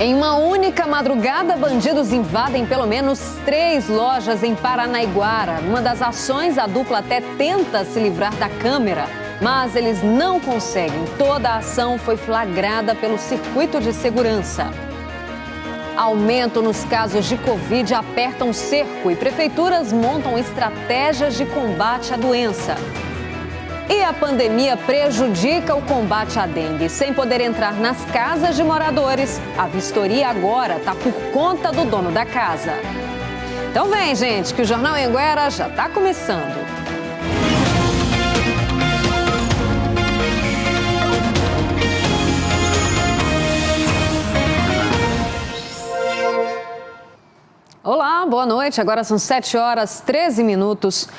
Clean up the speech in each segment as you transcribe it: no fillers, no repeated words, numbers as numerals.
Em uma única madrugada, bandidos invadem pelo menos 3 lojas em Paranaiguara. Numa das ações, a dupla até tenta se livrar da câmera, mas eles não conseguem. Toda a ação foi flagrada pelo circuito de segurança. Aumento nos casos de Covid apertam o cerco e prefeituras montam estratégias de combate à doença. E a pandemia prejudica o combate à dengue. Sem poder entrar nas casas de moradores, a vistoria agora está por conta do dono da casa. Então vem, gente, que o Jornal Anhanguera já está começando. Olá, boa noite. Agora são 7h13.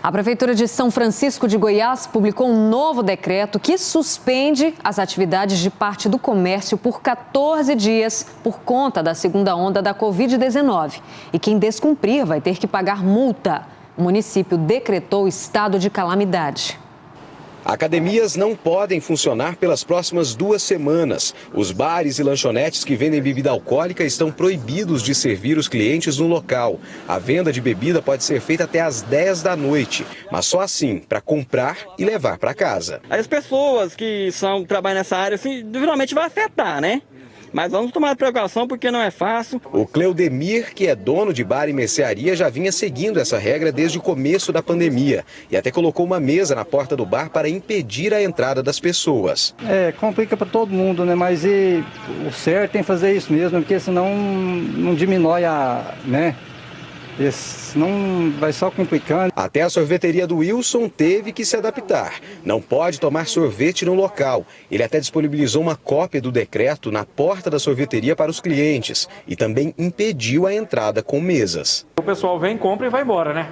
A Prefeitura de São Francisco de Goiás publicou um novo decreto que suspende as atividades de parte do comércio por 14 dias por conta da segunda onda da Covid-19. E quem descumprir vai ter que pagar multa. O município decretou estado de calamidade. Academias não podem funcionar pelas próximas 2 semanas. Os bares e lanchonetes que vendem bebida alcoólica estão proibidos de servir os clientes no local. A venda de bebida pode ser feita até às 10 da noite, mas só assim, para comprar e levar para casa. As pessoas que trabalham nessa área, assim, geralmente vai afetar, né? Mas vamos tomar precaução porque não é fácil. O Cleudemir, que é dono de bar e mercearia, já vinha seguindo essa regra desde o começo da pandemia e até colocou uma mesa na porta do bar para impedir a entrada das pessoas. Complica para todo mundo, né? Mas o certo tem que fazer isso mesmo, porque senão não diminui senão vai só complicando. Até a sorveteria do Wilson teve que se adaptar. Não pode tomar sorvete no local. Ele até disponibilizou uma cópia do decreto na porta da sorveteria para os clientes e também impediu a entrada com mesas. O pessoal vem, compra e vai embora, né?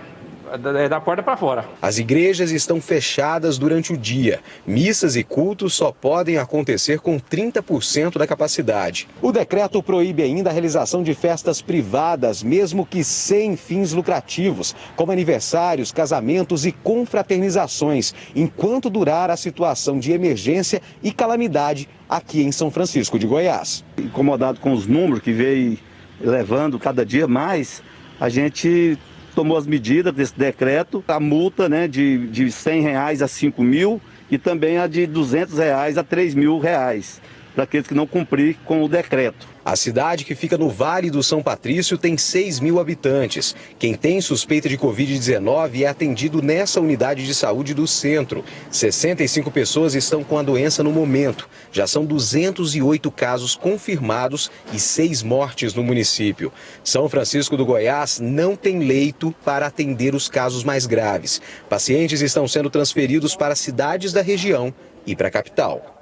Da porta para fora. As igrejas estão fechadas durante o dia. Missas e cultos só podem acontecer com 30% da capacidade. O decreto proíbe ainda a realização de festas privadas, mesmo que sem fins lucrativos, como aniversários, casamentos e confraternizações, enquanto durar a situação de emergência e calamidade aqui em São Francisco de Goiás. Incomodado com os números que veio levando cada dia mais, a gente tomou as medidas desse decreto, a multa de R$100 a 5 mil e também a de R$200 a R$3.000 para aqueles que não cumprir com o decreto. A cidade, que fica no Vale do São Patrício, tem 6.000 habitantes. Quem tem suspeita de Covid-19 é atendido nessa unidade de saúde do centro. 65 pessoas estão com a doença no momento. Já são 208 casos confirmados e 6 mortes no município. São Francisco do Goiás não tem leito para atender os casos mais graves. Pacientes estão sendo transferidos para cidades da região e para a capital.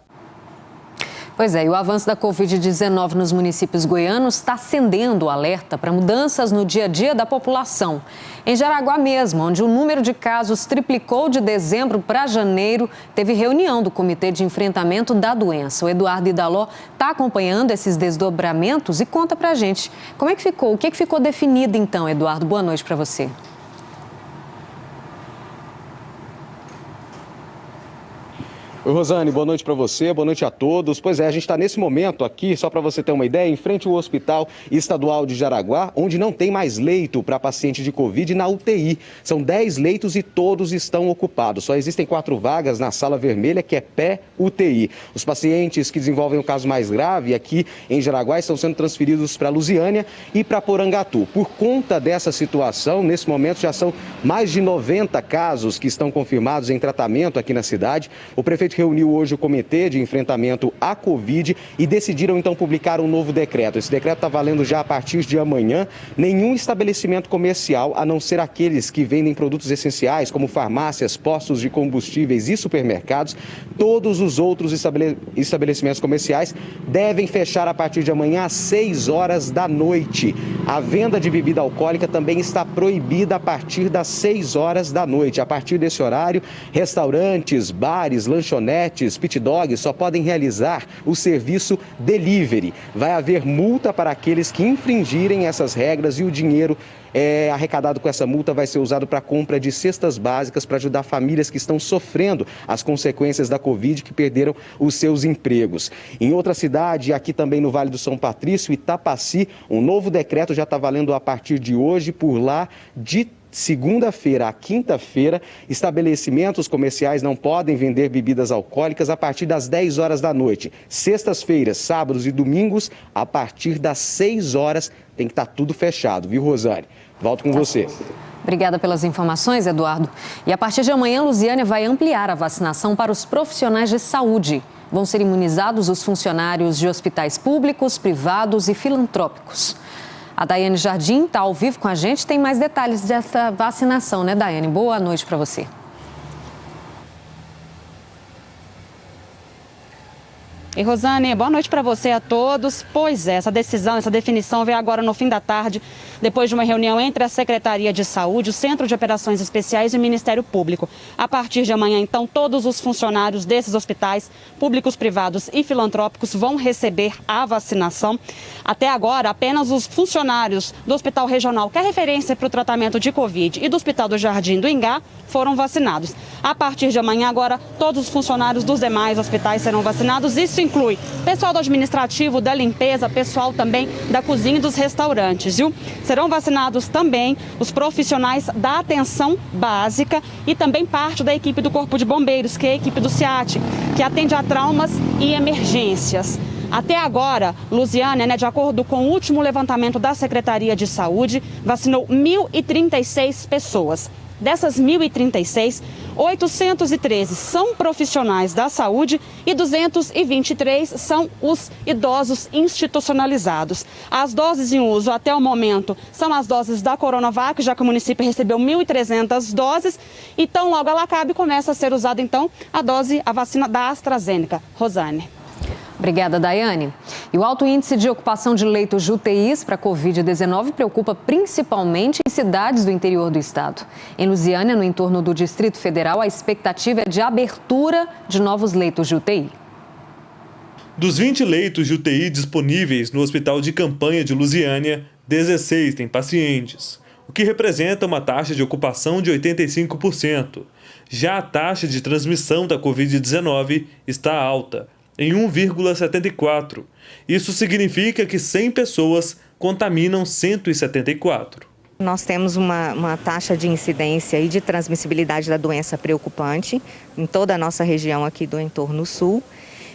Pois é, e o avanço da Covid-19 nos municípios goianos está acendendo o alerta para mudanças no dia a dia da população. Em Jaraguá mesmo, onde o número de casos triplicou de dezembro para janeiro, teve reunião do Comitê de Enfrentamento da Doença. O Eduardo Idaló está acompanhando esses desdobramentos e conta pra gente como é que ficou, o que ficou definido então, Eduardo? Boa noite para você. Oi, Rosane, boa noite para você, boa noite a todos. Pois é, a gente está nesse momento aqui, só para você ter uma ideia, em frente ao Hospital Estadual de Jaraguá, onde não tem mais leito para paciente de Covid na UTI. São 10 leitos e todos estão ocupados. Só existem 4 vagas na sala vermelha, que é pré-UTI. Os pacientes que desenvolvem o caso mais grave aqui em Jaraguá estão sendo transferidos para Lusiânia e para Porangatu. Por conta dessa situação, nesse momento já são mais de 90 casos que estão confirmados em tratamento aqui na cidade. O prefeito reuniu hoje o Comitê de Enfrentamento à Covid e decidiram então publicar um novo decreto. Esse decreto está valendo já a partir de amanhã. Nenhum estabelecimento comercial, a não ser aqueles que vendem produtos essenciais, como farmácias, postos de combustíveis e supermercados, todos os outros estabelecimentos comerciais devem fechar a partir de amanhã às 6 horas da noite. A venda de bebida alcoólica também está proibida a partir das 6 horas da noite. A partir desse horário, restaurantes, bares, lanchonetes lanchonetes, pit dogs só podem realizar o serviço delivery. Vai haver multa para aqueles que infringirem essas regras e o dinheiro arrecadado com essa multa vai ser usado para a compra de cestas básicas para ajudar famílias que estão sofrendo as consequências da Covid, que perderam os seus empregos. Em outra cidade, aqui também no Vale do São Patrício, Itapaci, um novo decreto já está valendo a partir de hoje. Por lá, de segunda-feira à quinta-feira, estabelecimentos comerciais não podem vender bebidas alcoólicas a partir das 10 horas da noite. Sextas-feiras, sábados e domingos, a partir das 6 horas, tem que estar tudo fechado, viu, Rosane? Volto com você. Obrigada pelas informações, Eduardo. E a partir de amanhã, Lusiânia vai ampliar a vacinação para os profissionais de saúde. Vão ser imunizados os funcionários de hospitais públicos, privados e filantrópicos. A Daiane Jardim está ao vivo com a gente, tem mais detalhes dessa vacinação, né, Daiane? Boa noite para você. E Rosane, boa noite para você a todos. Pois é, essa definição veio agora no fim da tarde, depois de uma reunião entre a Secretaria de Saúde, o Centro de Operações Especiais e o Ministério Público. A partir de amanhã, então, todos os funcionários desses hospitais, públicos, privados e filantrópicos, vão receber a vacinação. Até agora, apenas os funcionários do Hospital Regional, que é referência para o tratamento de Covid, e do Hospital do Jardim do Ingá, foram vacinados. A partir de amanhã, agora, todos os funcionários dos demais hospitais serão vacinados. Isso inclui pessoal do administrativo, da limpeza, pessoal também da cozinha e dos restaurantes, viu? Serão vacinados também os profissionais da atenção básica e também parte da equipe do Corpo de Bombeiros, que é a equipe do SEAT, que atende a traumas e emergências. Até agora, Lusiânia, de acordo com o último levantamento da Secretaria de Saúde, vacinou 1.036 pessoas. Dessas 1.036, 813 são profissionais da saúde e 223 são os idosos institucionalizados. As doses em uso até o momento são as doses da Coronavac, já que o município recebeu 1.300 doses. Então, logo ela acabe, começa a ser usada então a vacina da AstraZeneca. Rosane. Obrigada, Daiane. E o alto índice de ocupação de leitos de UTIs para Covid-19 preocupa principalmente em cidades do interior do estado. Em Lusiânia, no entorno do Distrito Federal, a expectativa é de abertura de novos leitos de UTI. Dos 20 leitos de UTI disponíveis no Hospital de Campanha de Lusiânia, 16 têm pacientes, o que representa uma taxa de ocupação de 85%. Já a taxa de transmissão da Covid-19 está alta, em 1,74. Isso significa que 100 pessoas contaminam 174. Nós temos uma taxa de incidência e de transmissibilidade da doença preocupante em toda a nossa região aqui do entorno sul.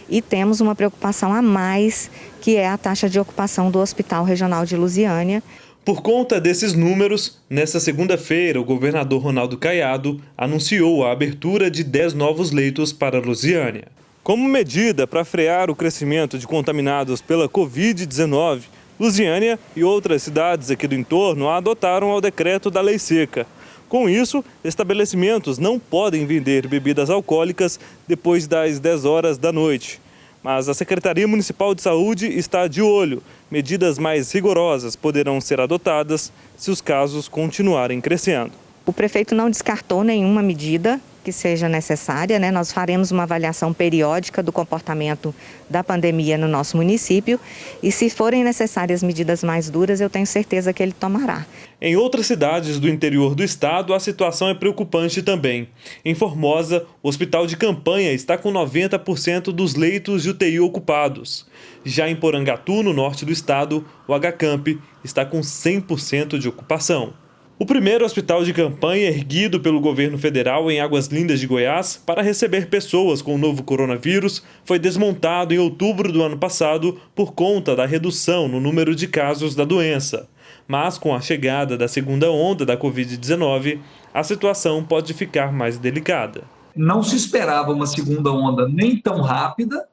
E temos uma preocupação a mais, que é a taxa de ocupação do Hospital Regional de Lusiânia. Por conta desses números, nesta segunda-feira, o governador Ronaldo Caiado anunciou a abertura de 10 novos leitos para Lusiânia. Como medida para frear o crescimento de contaminados pela Covid-19, Lusiânia e outras cidades aqui do entorno adotaram o decreto da Lei Seca. Com isso, estabelecimentos não podem vender bebidas alcoólicas depois das 10 horas da noite. Mas a Secretaria Municipal de Saúde está de olho. Medidas mais rigorosas poderão ser adotadas se os casos continuarem crescendo. O prefeito não descartou nenhuma medida que seja necessária, né? Nós faremos uma avaliação periódica do comportamento da pandemia no nosso município e, se forem necessárias medidas mais duras, eu tenho certeza que ele tomará. Em outras cidades do interior do estado, a situação é preocupante também. Em Formosa, o Hospital de Campanha está com 90% dos leitos de UTI ocupados. Já em Porangatu, no norte do estado, o HCamp está com 100% de ocupação. O primeiro hospital de campanha erguido pelo governo federal em Águas Lindas de Goiás para receber pessoas com o novo coronavírus foi desmontado em outubro do ano passado por conta da redução no número de casos da doença. Mas com a chegada da segunda onda da Covid-19, a situação pode ficar mais delicada. Não se esperava uma segunda onda nem tão rápida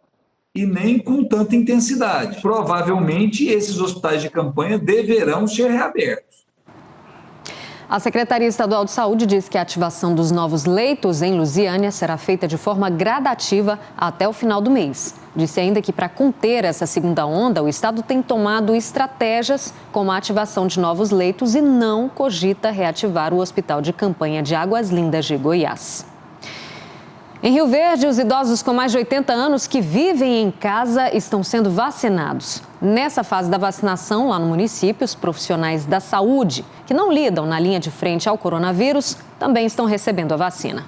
e nem com tanta intensidade. Provavelmente esses hospitais de campanha deverão ser reabertos. A Secretaria Estadual de Saúde diz que a ativação dos novos leitos em Lusiânia será feita de forma gradativa até o final do mês. Disse ainda que, para conter essa segunda onda, o estado tem tomado estratégias como a ativação de novos leitos e não cogita reativar o Hospital de Campanha de Águas Lindas de Goiás. Em Rio Verde, os idosos com mais de 80 anos que vivem em casa estão sendo vacinados. Nessa fase da vacinação, lá no município, os profissionais da saúde, que não lidam na linha de frente ao coronavírus, também estão recebendo a vacina.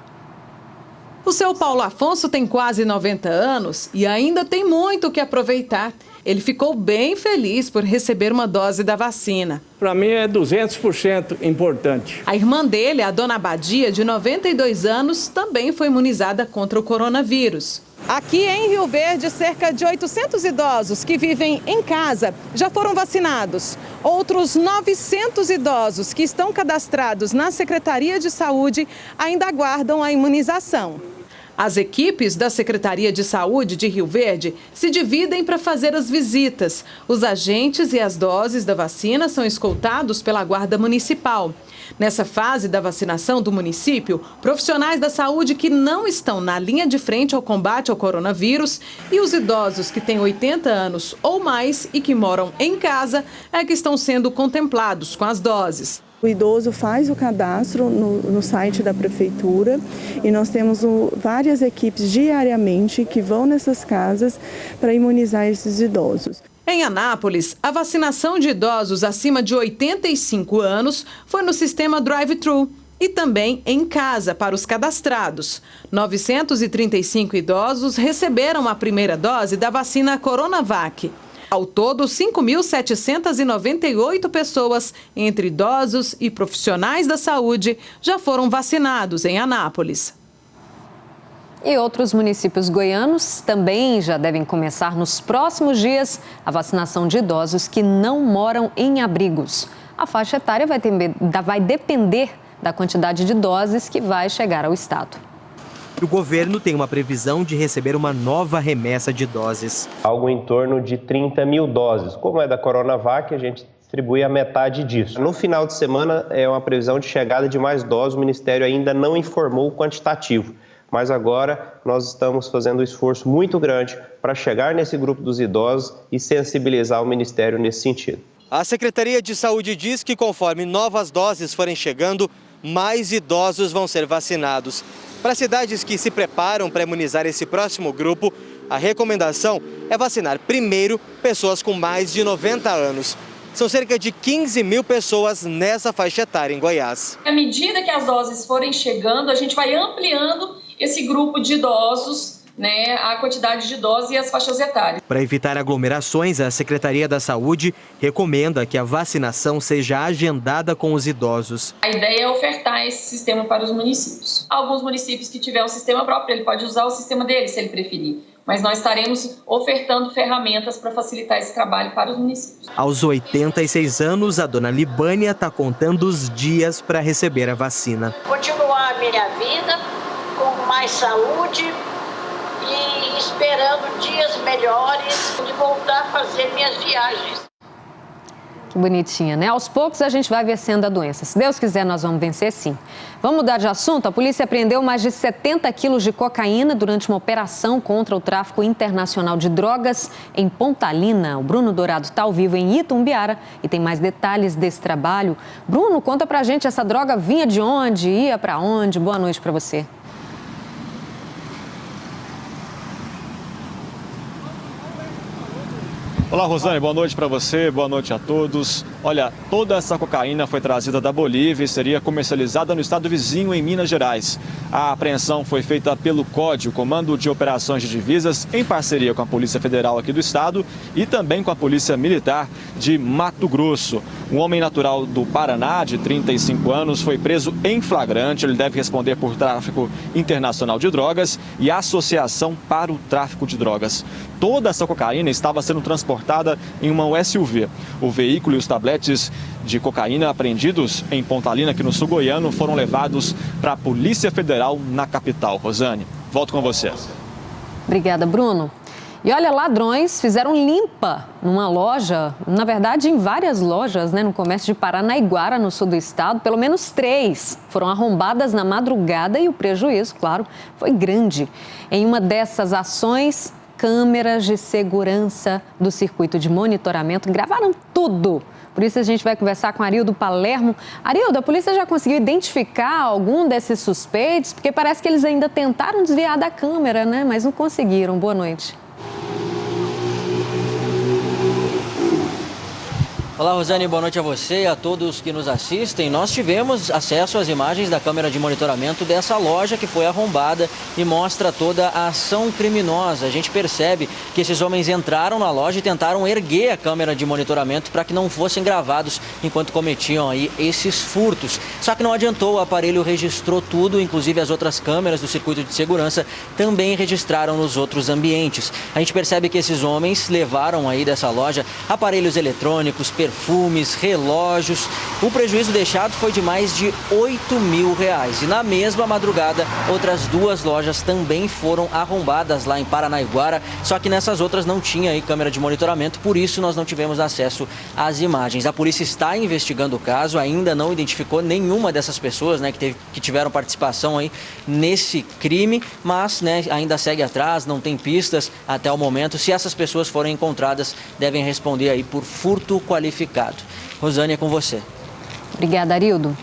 O seu Paulo Afonso tem quase 90 anos e ainda tem muito o que aproveitar. Ele ficou bem feliz por receber uma dose da vacina. Para mim é 200% importante. A irmã dele, a dona Abadia, de 92 anos, também foi imunizada contra o coronavírus. Aqui em Rio Verde, cerca de 800 idosos que vivem em casa já foram vacinados. Outros 900 idosos que estão cadastrados na Secretaria de Saúde ainda aguardam a imunização. As equipes da Secretaria de Saúde de Rio Verde se dividem para fazer as visitas. Os agentes e as doses da vacina são escoltados pela Guarda Municipal. Nessa fase da vacinação do município, profissionais da saúde que não estão na linha de frente ao combate ao coronavírus e os idosos que têm 80 anos ou mais e que moram em casa é que estão sendo contemplados com as doses. O idoso faz o cadastro no site da prefeitura e nós temos várias equipes diariamente que vão nessas casas para imunizar esses idosos. Em Anápolis, a vacinação de idosos acima de 85 anos foi no sistema drive-thru e também em casa para os cadastrados. 935 idosos receberam a primeira dose da vacina Coronavac. Ao todo, 5.798 pessoas, entre idosos e profissionais da saúde, já foram vacinados em Anápolis. E outros municípios goianos também já devem começar nos próximos dias a vacinação de idosos que não moram em abrigos. A faixa etária vai depender da quantidade de doses que vai chegar ao estado. O governo tem uma previsão de receber uma nova remessa de doses. Algo em torno de 30 mil doses. Como é da Coronavac, a gente distribui a metade disso. No final de semana, é uma previsão de chegada de mais doses. O Ministério ainda não informou o quantitativo. Mas agora nós estamos fazendo um esforço muito grande para chegar nesse grupo dos idosos e sensibilizar o Ministério nesse sentido. A Secretaria de Saúde diz que conforme novas doses forem chegando, mais idosos vão ser vacinados. Para cidades que se preparam para imunizar esse próximo grupo, a recomendação é vacinar primeiro pessoas com mais de 90 anos. São cerca de 15 mil pessoas nessa faixa etária em Goiás. À medida que as doses forem chegando, a gente vai ampliando esse grupo de idosos, a quantidade de doses e as faixas etárias. Para evitar aglomerações, a Secretaria da Saúde recomenda que a vacinação seja agendada com os idosos. A ideia é ofertar esse sistema para os municípios. Alguns municípios que tiver um sistema próprio, ele pode usar o sistema dele, se ele preferir. Mas nós estaremos ofertando ferramentas para facilitar esse trabalho para os municípios. Aos 86 anos, a dona Libânia está contando os dias para receber a vacina. Continuar a minha vida com mais saúde e esperando dias melhores de voltar a fazer minhas viagens. Que bonitinha, né? Aos poucos a gente vai vencendo a doença. Se Deus quiser, nós vamos vencer sim. Vamos mudar de assunto? A polícia apreendeu mais de 70 quilos de cocaína durante uma operação contra o tráfico internacional de drogas em Pontalina. O Bruno Dourado está ao vivo em Itumbiara e tem mais detalhes desse trabalho. Bruno, conta pra gente, essa droga vinha de onde, ia pra onde? Boa noite pra você. Olá, Rosane, boa noite para você, boa noite a todos. Olha, toda essa cocaína foi trazida da Bolívia e seria comercializada no estado vizinho, em Minas Gerais. A apreensão foi feita pelo CODI, o Comando de Operações de Divisas, em parceria com a Polícia Federal aqui do estado e também com a Polícia Militar de Mato Grosso. Um homem natural do Paraná, de 35 anos, foi preso em flagrante. Ele deve responder por tráfico internacional de drogas e associação para o tráfico de drogas. Toda essa cocaína estava sendo transportada em uma SUV. O veículo e os tabletes de cocaína apreendidos em Pontalina, aqui no sul goiano, foram levados para a Polícia Federal na capital. Rosane, volto com você. Obrigada, Bruno. E olha, ladrões fizeram limpa numa loja, na verdade em várias lojas, no comércio de Paranaiguara, no sul do estado. Pelo menos 3 foram arrombadas na madrugada e o prejuízo, claro, foi grande. Em uma dessas ações, câmeras de segurança do circuito de monitoramento gravaram tudo. Por isso a gente vai conversar com Arildo Palermo. Arildo, a polícia já conseguiu identificar algum desses suspeitos? Porque parece que eles ainda tentaram desviar da câmera, né? Mas não conseguiram. Boa noite. Olá, Rosane, boa noite a você e a todos que nos assistem. Nós tivemos acesso às imagens da câmera de monitoramento dessa loja que foi arrombada e mostra toda a ação criminosa. A gente percebe que esses homens entraram na loja e tentaram erguer a câmera de monitoramento para que não fossem gravados enquanto cometiam aí esses furtos. Só que não adiantou, o aparelho registrou tudo, inclusive as outras câmeras do circuito de segurança também registraram nos outros ambientes. A gente percebe que esses homens levaram aí dessa loja aparelhos eletrônicos, perfumes, relógios. O prejuízo deixado foi de mais de R$8.000. E na mesma madrugada, outras 2 lojas também foram arrombadas lá em Paranaiguara, só que nessas outras não tinha aí câmera de monitoramento, por isso nós não tivemos acesso às imagens. A polícia está investigando o caso, ainda não identificou nenhuma dessas pessoas, né, que tiveram participação aí nesse crime, mas, né, ainda segue atrás, não tem pistas até o momento. Se essas pessoas forem encontradas, devem responder aí por furto qualificado. Rosane, é com você. Obrigada, Arildo.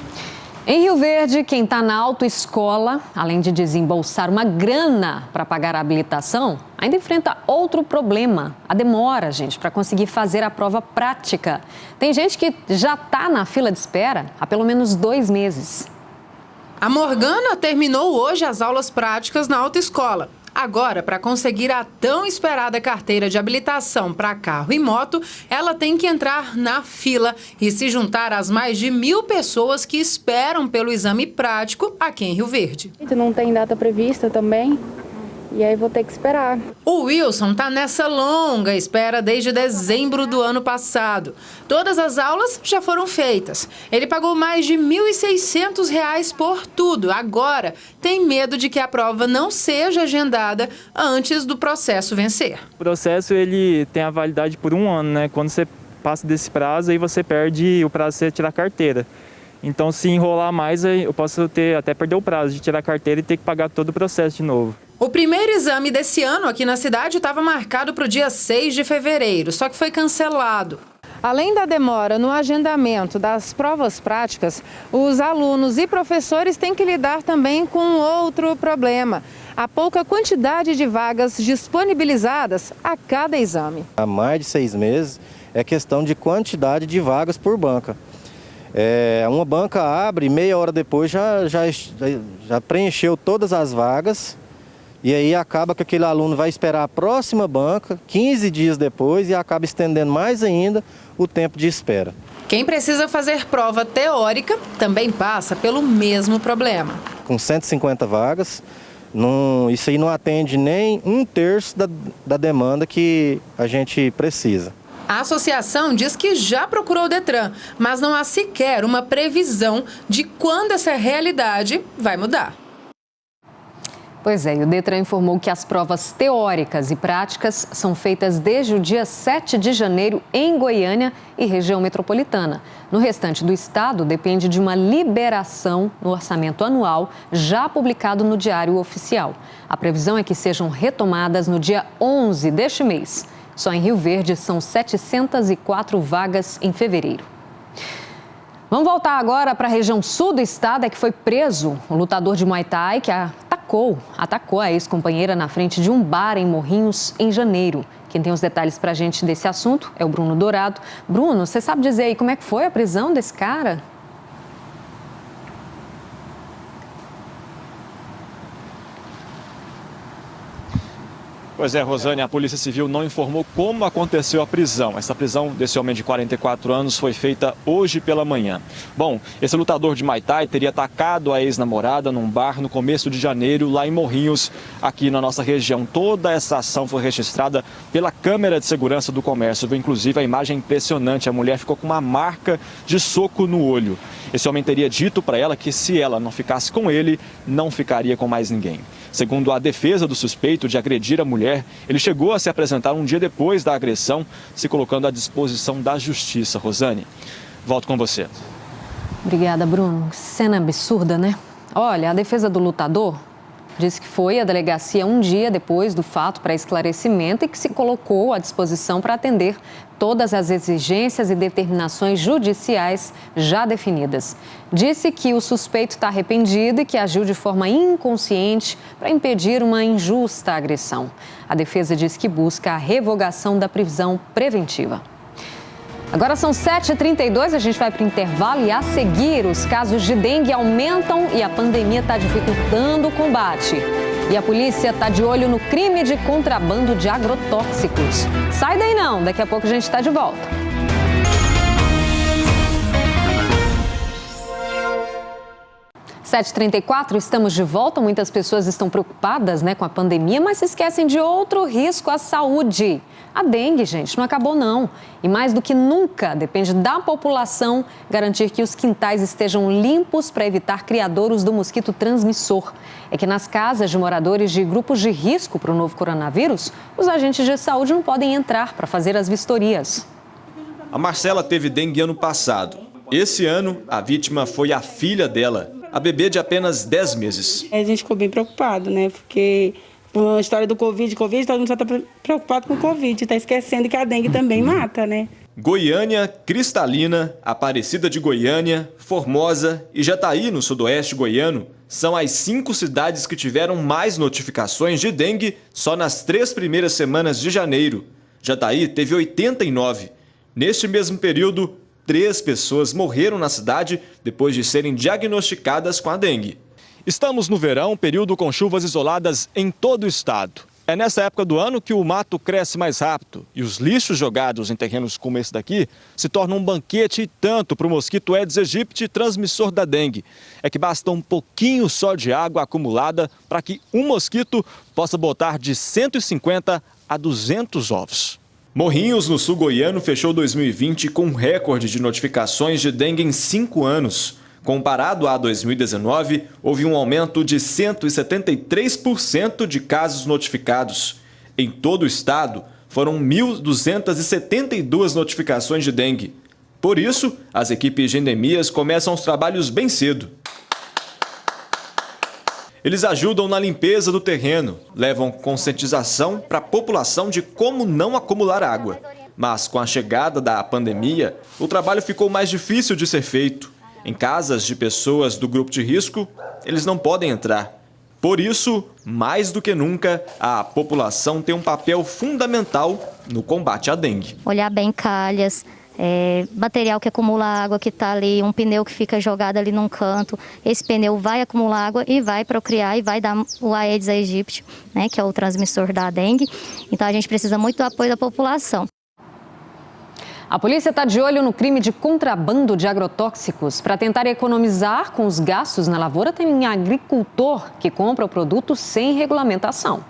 Em Rio Verde, quem está na autoescola, além de desembolsar uma grana para pagar a habilitação, ainda enfrenta outro problema, a demora, gente, para conseguir fazer a prova prática. Tem gente que já está na fila de espera há pelo menos 2 meses. A Morgana terminou hoje as aulas práticas na autoescola. Agora, para conseguir a tão esperada carteira de habilitação para carro e moto, ela tem que entrar na fila e se juntar às mais de 1.000 pessoas que esperam pelo exame prático aqui em Rio Verde. Não tem data prevista também. E aí vou ter que esperar. O Wilson está nessa longa espera desde dezembro do ano passado. Todas as aulas já foram feitas. Ele pagou mais de R$1.600 por tudo. Agora tem medo de que a prova não seja agendada antes do processo vencer. O processo ele tem a validade por 1 ano, né? Quando você passa desse prazo, aí você perde o prazo de você tirar a carteira. Então, se enrolar mais, eu posso até perder o prazo de tirar a carteira e ter que pagar todo o processo de novo. O primeiro exame desse ano aqui na cidade estava marcado para o dia 6 de fevereiro, só que foi cancelado. Além da demora no agendamento das provas práticas, os alunos e professores têm que lidar também com outro problema: a pouca quantidade de vagas disponibilizadas a cada exame. Há mais de 6 meses é questão de quantidade de vagas por banca. Uma banca abre, meia hora depois já preencheu todas as vagas. E aí acaba que aquele aluno vai esperar a próxima banca, 15 dias depois, e acaba estendendo mais ainda o tempo de espera. Quem precisa fazer prova teórica também passa pelo mesmo problema. Com 150 vagas, isso aí não atende nem 1/3 da demanda que a gente precisa. A associação diz que já procurou o Detran, mas não há sequer uma previsão de quando essa realidade vai mudar. Pois é, e o Detran informou que as provas teóricas e práticas são feitas desde o dia 7 de janeiro em Goiânia e região metropolitana. No restante do estado, depende de uma liberação no orçamento anual já publicado no Diário Oficial. A previsão é que sejam retomadas no dia 11 deste mês. Só em Rio Verde são 704 vagas em fevereiro. Vamos voltar agora para a região sul do estado, é que foi preso um lutador de Muay Thai que atacou a ex-companheira na frente de um bar em Morrinhos em janeiro. Quem tem os detalhes para a gente desse assunto é o Bruno Dourado. Bruno, você sabe dizer aí como é que foi a prisão desse cara? Pois é, Rosane, a Polícia Civil não informou como aconteceu a prisão. Essa prisão desse homem de 44 anos foi feita hoje pela manhã. Bom, esse lutador de Muay Thai teria atacado a ex-namorada num bar no começo de janeiro, lá em Morrinhos, aqui na nossa região. Toda essa ação foi registrada pela câmera de segurança do comércio. Inclusive, a imagem é impressionante. A mulher ficou com uma marca de soco no olho. Esse homem teria dito para ela que se ela não ficasse com ele, não ficaria com mais ninguém. Segundo a defesa do suspeito de agredir a mulher, ele chegou a se apresentar um dia depois da agressão, se colocando à disposição da justiça. Rosane, volto com você. Obrigada, Bruno. Cena absurda, né? Olha, a defesa do lutador Disse que foi à delegacia um dia depois do fato para esclarecimento e que se colocou à disposição para atender todas as exigências e determinações judiciais já definidas. Disse que o suspeito está arrependido e que agiu de forma inconsciente para impedir uma injusta agressão. A defesa diz que busca a revogação da prisão preventiva. Agora são 7h32, a gente vai para o intervalo e a seguir os casos de dengue aumentam e a pandemia está dificultando o combate. E a polícia está de olho no crime de contrabando de agrotóxicos. Sai daí não, daqui a pouco a gente está de volta. (7h34), estamos de volta. Muitas pessoas estão preocupadas, com a pandemia, mas se esquecem de outro risco à saúde. A dengue, gente, não acabou não. E mais do que nunca, depende da população garantir que os quintais estejam limpos para evitar criadouros do mosquito transmissor. É que nas casas de moradores de grupos de risco para o novo coronavírus, os agentes de saúde não podem entrar para fazer as vistorias. A Marcela teve dengue ano passado. Esse ano, a vítima foi a filha dela, a bebê de apenas 10 meses. A gente ficou bem preocupado, porque com a história do Covid, todo mundo só está preocupado com o Covid, está esquecendo que a dengue também mata, Goiânia, Cristalina, Aparecida de Goiânia, Formosa e Jataí, no sudoeste goiano, são as 5 cidades que tiveram mais notificações de dengue só nas 3 primeiras semanas de janeiro. Jataí teve 89. Neste mesmo período, 3 pessoas morreram na cidade depois de serem diagnosticadas com a dengue. Estamos no verão, período com chuvas isoladas em todo o estado. É nessa época do ano que o mato cresce mais rápido e os lixos jogados em terrenos como esse daqui se tornam um banquete e tanto para o mosquito Aedes aegypti, transmissor da dengue. É que basta um pouquinho só de água acumulada para que um mosquito possa botar de 150 a 200 ovos. Morrinhos, no sul goiano, fechou 2020 com um recorde de notificações de dengue em 5 anos. Comparado a 2019, houve um aumento de 173% de casos notificados. Em todo o estado, foram 1.272 notificações de dengue. Por isso, as equipes de endemias começam os trabalhos bem cedo. Eles ajudam na limpeza do terreno, levam conscientização para a população de como não acumular água. Mas com a chegada da pandemia, o trabalho ficou mais difícil de ser feito. Em casas de pessoas do grupo de risco, eles não podem entrar. Por isso, mais do que nunca, a população tem um papel fundamental no combate à dengue. Olhar bem calhas, material que acumula água que está ali, um pneu que fica jogado ali num canto. Esse pneu vai acumular água e vai procriar e vai dar o Aedes aegypti, que é o transmissor da dengue. Então a gente precisa muito do apoio da população. A polícia está de olho no crime de contrabando de agrotóxicos. Para tentar economizar com os gastos na lavoura, tem um agricultor que compra o produto sem regulamentação.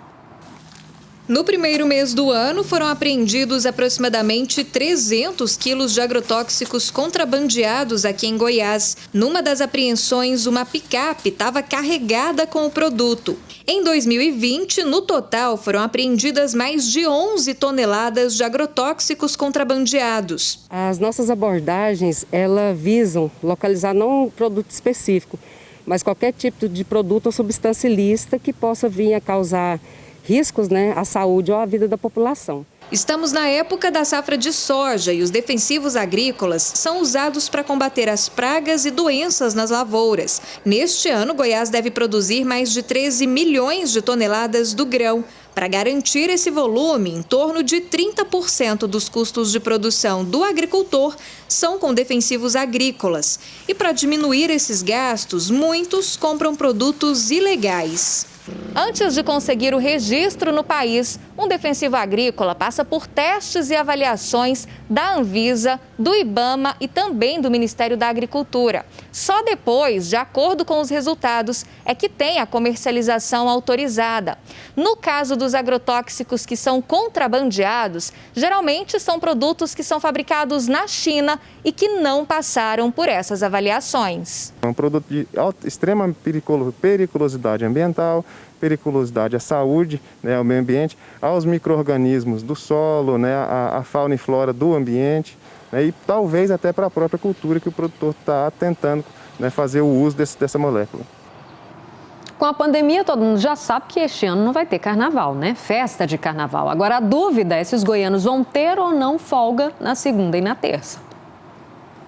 No primeiro mês do ano, foram apreendidos aproximadamente 300 quilos de agrotóxicos contrabandeados aqui em Goiás. Numa das apreensões, uma picape estava carregada com o produto. Em 2020, no total, foram apreendidas mais de 11 toneladas de agrotóxicos contrabandeados. As nossas abordagens, elas visam localizar não um produto específico, mas qualquer tipo de produto ou substância ilícita que possa vir a causar riscos, à saúde ou à vida da população. Estamos na época da safra de soja e os defensivos agrícolas são usados para combater as pragas e doenças nas lavouras. Neste ano, Goiás deve produzir mais de 13 milhões de toneladas do grão. Para garantir esse volume, em torno de 30% dos custos de produção do agricultor são com defensivos agrícolas. E para diminuir esses gastos, muitos compram produtos ilegais. Antes de conseguir o registro no país, um defensivo agrícola passa por testes e avaliações da Anvisa, do IBAMA e também do Ministério da Agricultura. Só depois, de acordo com os resultados, é que tem a comercialização autorizada. No caso dos agrotóxicos que são contrabandeados, geralmente são produtos que são fabricados na China e que não passaram por essas avaliações. É um produto de extrema periculosidade ambiental, periculosidade à saúde, ao meio ambiente, aos micro-organismos do solo, à fauna e flora do ambiente, e talvez até para a própria cultura que o produtor está tentando fazer o uso dessa molécula. Com a pandemia, todo mundo já sabe que este ano não vai ter carnaval, né? Festa de carnaval. Agora, a dúvida é se os goianos vão ter ou não folga na segunda e na terça.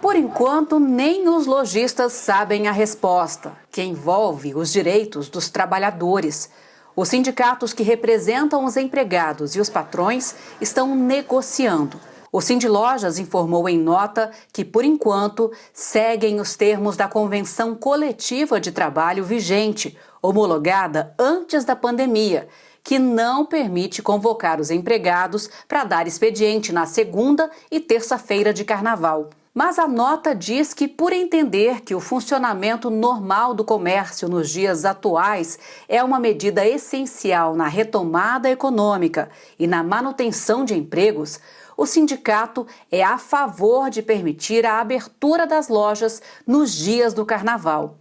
Por enquanto, nem os lojistas sabem a resposta, que envolve os direitos dos trabalhadores. Os sindicatos que representam os empregados e os patrões estão negociando. O Sindilojas informou em nota que, por enquanto, seguem os termos da Convenção Coletiva de Trabalho vigente, homologada antes da pandemia, que não permite convocar os empregados para dar expediente na segunda e terça-feira de carnaval. Mas a nota diz que, por entender que o funcionamento normal do comércio nos dias atuais é uma medida essencial na retomada econômica e na manutenção de empregos, o sindicato é a favor de permitir a abertura das lojas nos dias do carnaval.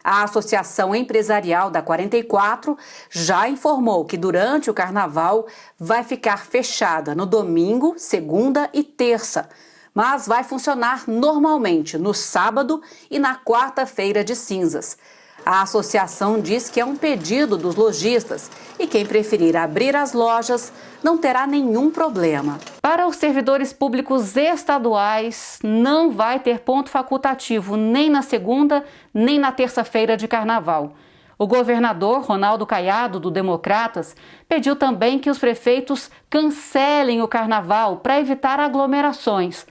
A Associação Empresarial da 44 já informou que durante o carnaval vai ficar fechada no domingo, segunda e terça, mas vai funcionar normalmente no sábado e na quarta-feira de cinzas. A associação diz que é um pedido dos lojistas e quem preferir abrir as lojas não terá nenhum problema. Para os servidores públicos estaduais, não vai ter ponto facultativo nem na segunda nem na terça-feira de carnaval. O governador Ronaldo Caiado, do Democratas, pediu também que os prefeitos cancelem o carnaval para evitar aglomerações.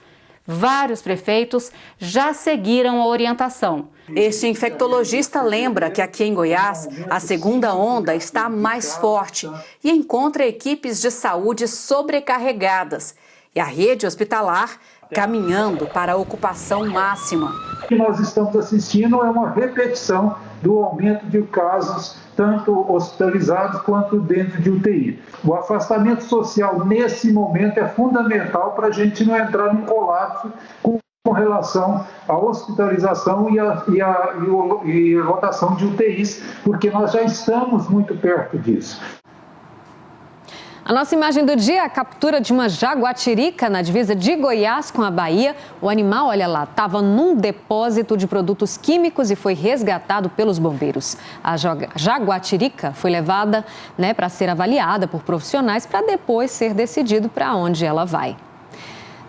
Vários prefeitos já seguiram a orientação. Este infectologista lembra que aqui em Goiás a segunda onda está mais forte e encontra equipes de saúde sobrecarregadas e a rede hospitalar caminhando para a ocupação máxima. O que nós estamos assistindo é uma repetição do aumento de casos, tanto hospitalizados quanto dentro de UTI. O afastamento social nesse momento é fundamental para a gente não entrar num colapso com relação à hospitalização e a lotação de UTIs, porque nós já estamos muito perto disso. A nossa imagem do dia é a captura de uma jaguatirica na divisa de Goiás com a Bahia. O animal, olha lá, estava num depósito de produtos químicos e foi resgatado pelos bombeiros. A jaguatirica foi levada, para ser avaliada por profissionais para depois ser decidido para onde ela vai.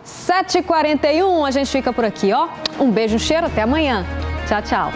7h41, a gente fica por aqui, ó. Um beijo, um cheiro, até amanhã. Tchau, tchau.